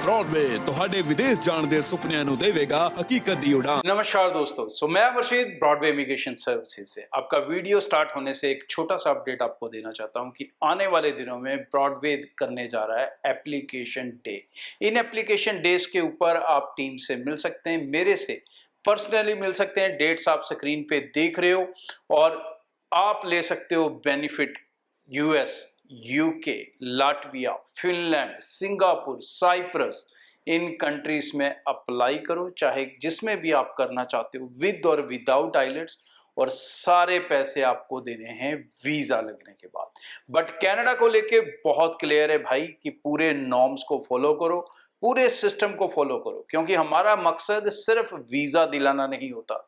Broadway ਤੁਹਾਡੇ ਵਿਦੇਸ਼ ਜਾਣ ਦੇ ਸੁਪਨਿਆਂ ਨੂੰ ਦੇਵੇਗਾ ਹਕੀਕਤ ਦੀ ਉਡਾਨ। नमस्कार दोस्तों, मैं मुर्शीद ब्रॉडवे इमिग्रेशन सर्विसेज से आपका वीडियो स्टार्ट होने से एक छोटा सा अपडेट आपको देना चाहता हूं कि आने वाले दिनों में ब्रॉडवे करने जा रहा है एप्लीकेशन डे। इन एप्लीकेशन डेज के ऊपर आप टीम से मिल सकते हैं, मेरे से पर्सनली मिल सकते हैं। डेट्स आप स्क्रीन पे देख रहे हो और आप ले सकते हो benefit US, UK, Latvia, Finland, Singapore, Cyprus, इन कंट्रीज में अप्लाई करो, चाहे जिसमें भी आप करना चाहते हो, विद और विदाउट आइलेट्स, और सारे पैसे आपको देने हैं वीजा लगने के बाद। बट कनाडा को लेके बहुत क्लियर है भाई कि पूरे नॉर्म्स को फॉलो करो, पूरे सिस्टम को फॉलो करो, क्योंकि हमारा मकसद सिर्फ वीजा दिलाना नहीं होता।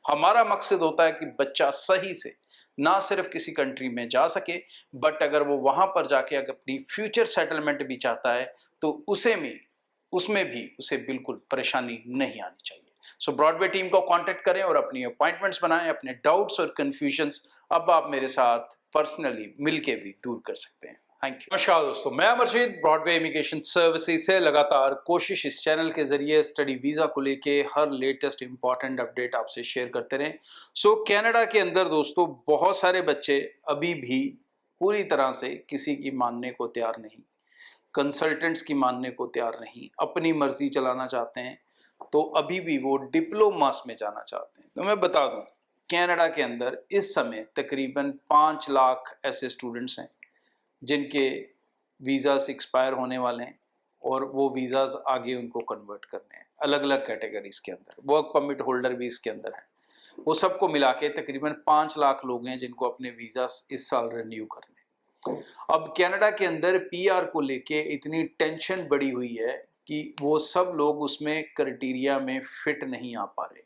हमारा मकसद होता है कि बच्चा सही से ना सिर्फ किसी कंट्री में जा सके, बट अगर वो वहां पर जाके अगर अपनी फ्यूचर सेटलमेंट भी चाहता है तो उसमें भी उसे बिल्कुल परेशानी नहीं आनी चाहिए। सो ब्रॉडवे टीम को कांटेक्ट करें और अपनी अपॉइंटमेंट्स बनाएं। अपने डाउट्स और कंफ्यूजन्स अब आप मेरे साथ पर्सनली मिलके भी दूर कर सकते हैं। Thank you. नमस्कार दोस्तों, मैं मुर्शीद ब्रॉडवे इमिग्रेशन सर्विसेज से लगातार कोशिश इस चैनल के जरिए स्टडी वीजा को लेके हर लेटेस्ट इंपॉर्टेंट अपडेट आपसे शेयर करते रहें। सो कनाडा के अंदर दोस्तों बहुत सारे बच्चे अभी भी पूरी तरह से किसी की मानने को तैयार नहीं, कंसल्टेंट्स की मानने को तैयार नहीं, अपनी मर्जी चलाना चाहते हैं, तो अभी भी वो डिप्लोमास में जाना चाहते हैं। तो मैं बता दूं, कनाडा के अंदर इस समय तकरीबन 5 लाख ऐसे स्टूडेंट्स हैं जिनके वीज़ास एक्सपायर होने वाले हैं और वो वीज़ास आगे उनको कन्वर्ट करने हैं अलग अलग कैटेगरीज के अंदर। वर्क परमिट होल्डर भी इसके अंदर हैं। वो सबको मिला के तकरीबन 5 लाख लोग हैं जिनको अपने वीज़ास इस साल रिन्यू करने। अब कनाडा के अंदर पीआर को लेके इतनी टेंशन बढ़ी हुई है कि वो सब लोग उसमें क्राइटेरिया में फिट नहीं आ पा रहे।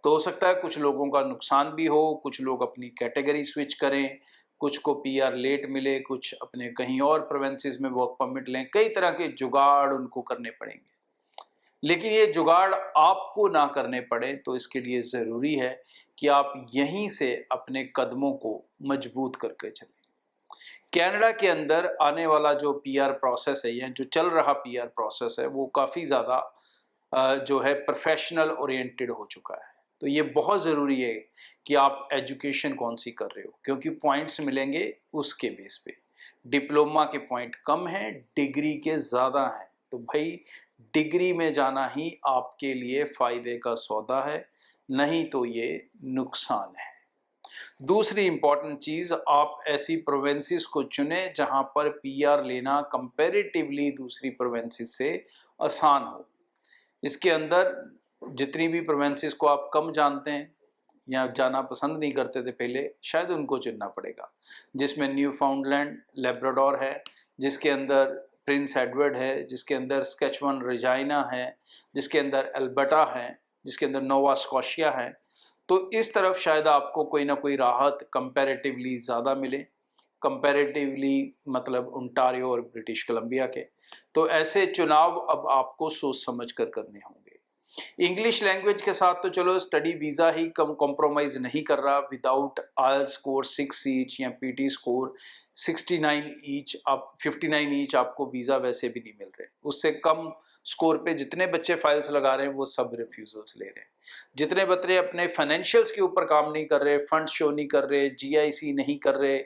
तो हो सकता है कुछ लोगों का नुकसान भी हो, कुछ लोग अपनी कैटेगरी स्विच करें, कुछ को पीआर लेट मिले, कुछ अपने कहीं और प्रोविंसेस में वर्क परमिट लें। कई तरह के जुगाड़ उनको करने पड़ेंगे, लेकिन ये जुगाड़ आपको ना करने पड़े तो इसके लिए ज़रूरी है कि आप यहीं से अपने कदमों को मजबूत करके चलें। कनाडा के अंदर आने वाला जो पीआर प्रोसेस है या जो चल रहा पीआर प्रोसेस है वो काफ़ी ज़्यादा जो है प्रोफेशनल ओरिएंटेड हो चुका है। तो ये बहुत ज़रूरी है कि आप एजुकेशन कौन सी कर रहे हो, क्योंकि पॉइंट्स मिलेंगे उसके बेस पे। डिप्लोमा के पॉइंट कम हैं, डिग्री के ज़्यादा हैं, तो भाई डिग्री में जाना ही आपके लिए फ़ायदे का सौदा है, नहीं तो ये नुकसान है। दूसरी इंपॉर्टेंट चीज़, आप ऐसी प्रोविंसेस को चुने जहां पर पीआर लेना कंपैरेटिवली दूसरी प्रोविंसेस से आसान हो। इसके अंदर जितनी भी प्रोविंसेस को आप कम जानते हैं या जाना पसंद नहीं करते थे पहले, शायद उनको चुनना पड़ेगा, जिसमें न्यू फाउंडलैंड, लेब्राडोर है, जिसके अंदर प्रिंस एडवर्ड है, जिसके अंदर स्केचवन रेजाइना है, जिसके अंदर एल्बर्टा है, जिसके अंदर नोवा स्कॉशिया है। तो इस तरफ शायद आपको कोई ना कोई राहत कंपैरेटिवली ज़्यादा मिले, कंपैरेटिवली मतलब ओंटारियो और ब्रिटिश कोलंबिया के। तो ऐसे चुनाव अब आपको सोच समझ कर करने होंगे। इंग्लिश लैंग्वेज के साथ तो चलो स्टडी वीज़ा ही कम कॉम्प्रोमाइज़ नहीं कर रहा। विदाउट आइल्स स्कोर 6 ईच या पीटी स्कोर 69 ईच, आप 59 ईच आपको वीज़ा वैसे भी नहीं मिल रहे। उससे कम स्कोर पे जितने बच्चे फाइल्स लगा रहे हैं वो सब रिफ्यूजल्स ले रहे हैं। जितने बच्चे अपने फाइनेंशियल्स के ऊपर काम नहीं कर रहे, फंड शो नहीं कर रहे, जीआईसी नहीं कर रहे,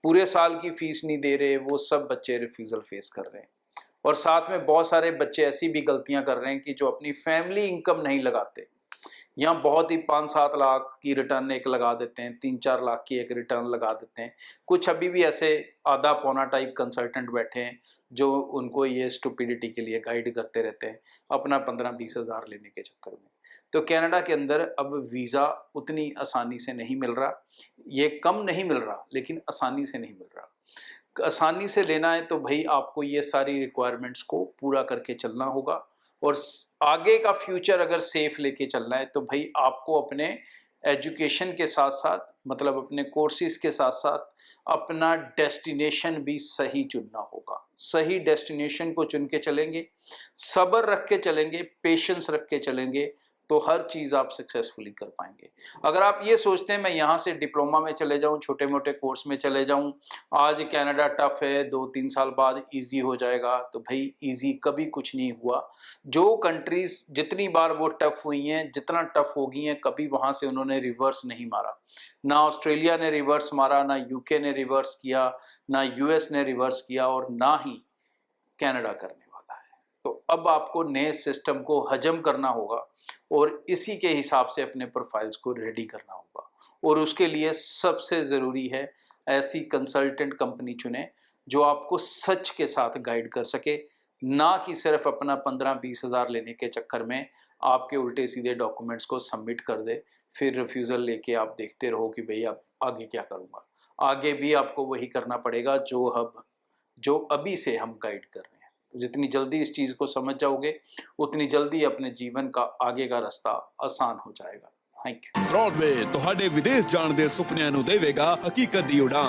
पूरे साल की फीस नहीं दे रहे, वो सब बच्चे रिफ्यूजल फेस कर रहे हैं। और साथ में बहुत सारे बच्चे ऐसी भी गलतियां कर रहे हैं कि जो अपनी फैमिली इनकम नहीं लगाते, यहाँ बहुत ही 5-7 लाख की रिटर्न एक लगा देते हैं, 3-4 लाख की एक रिटर्न लगा देते हैं। कुछ अभी भी ऐसे आधा पौना टाइप कंसल्टेंट बैठे हैं जो उनको ये स्टुपिडिटी के लिए गाइड करते रहते हैं अपना 15-20 हज़ार लेने के चक्कर में। तो कनाडा के अंदर अब वीज़ा उतनी आसानी से नहीं मिल रहा, ये कम नहीं मिल रहा लेकिन आसानी से नहीं मिल रहा। आसानी से लेना है तो भाई आपको ये सारी रिक्वायरमेंट्स को पूरा करके चलना होगा, और आगे का फ्यूचर अगर सेफ लेके चलना है तो भाई आपको अपने एजुकेशन के साथ साथ मतलब अपने कोर्सेज के साथ साथ अपना डेस्टिनेशन भी सही चुनना होगा। सही डेस्टिनेशन को चुन के चलेंगे, सब्र रख के चलेंगे, पेशेंस रख के चलेंगे, तो हर चीज़ आप सक्सेसफुली कर पाएंगे। अगर आप ये सोचते हैं मैं यहाँ से डिप्लोमा में चले जाऊँ, छोटे मोटे कोर्स में चले जाऊँ, आज कनाडा टफ है, 2-3 साल बाद इजी हो जाएगा, तो भाई इजी कभी कुछ नहीं हुआ। जो कंट्रीज जितनी बार वो टफ हुई हैं, जितना टफ हो गई हैं, कभी वहाँ से उन्होंने रिवर्स नहीं मारा। ना ऑस्ट्रेलिया ने रिवर्स मारा, ना यूके ने रिवर्स किया, ना यूएस ने रिवर्स किया, और ना ही कनाडा करने वाला है। तो अब आपको नए सिस्टम को हजम करना होगा और इसी के हिसाब से अपने प्रोफाइल्स को रेडी करना होगा, और उसके लिए सबसे ज़रूरी है ऐसी कंसल्टेंट कंपनी चुने जो आपको सच के साथ गाइड कर सके, ना कि सिर्फ अपना 15-20 हज़ार लेने के चक्कर में आपके उल्टे सीधे डॉक्यूमेंट्स को सबमिट कर दे, फिर रिफ्यूज़ल लेके आप देखते रहो कि भाई अब आगे क्या करूँगा। आगे भी आपको वही करना पड़ेगा जो अभी से हम गाइड कर रहे हैं। तो जितनी जल्दी इस चीज़ को समझ जाओगे, उतनी जल्दी अपने जीवन का आगे का रास्ता आसान हो जाएगा। Thank you. ब्रॉडवे ਤੁਹਾਡੇ ਵਿਦੇਸ਼ ਜਾਣ ਦੇ ਸੁਪਨਿਆਂ ਨੂੰ ਦੇਵੇਗਾ ਹਕੀਕਤ ਦੀ ਉਡਾਨ।